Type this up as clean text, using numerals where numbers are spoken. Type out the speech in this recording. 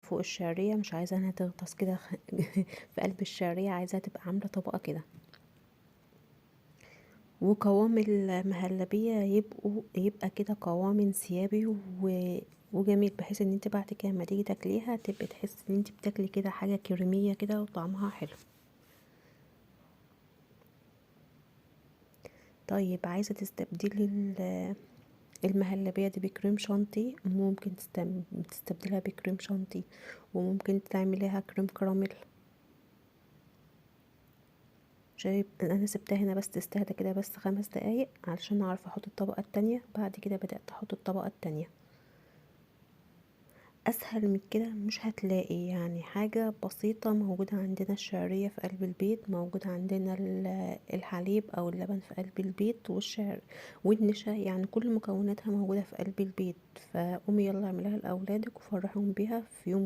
فوق الشعرية، مش عايزة انها تغطس كده في قلب الشعرية، عايزاها تبقى عاملة طبقة كده. وقوام المهلبية يبقى كده قوام انسيابي وجميل، بحيث ان انت بعد كده لما تيجي تاكليها تبقي تحسي ان انت بتاكلي كده حاجة كريمية كده وطعمها حلو. طيب عايزة تستبدلي المهلبية دي بكريم شانتي، ممكن تستبدلها بكريم شانتي، وممكن تعمليها كريم كراميل. شايف انا سبتها هنا بس تستهدى كده بس 5 دقايق علشان اعرف احط الطبقة التانية. بعد كده بدأت احط الطبقة التانية. اسهل من كده مش هتلاقي، يعني حاجة بسيطة موجودة عندنا. الشعرية في قلب البيت، موجود عندنا الحليب او اللبن في قلب البيت، والشعر والنشا، يعني كل مكوناتها موجودة في قلب البيت. فقومي يلا اعمليها لاولادك وفرحهم بيها في يوم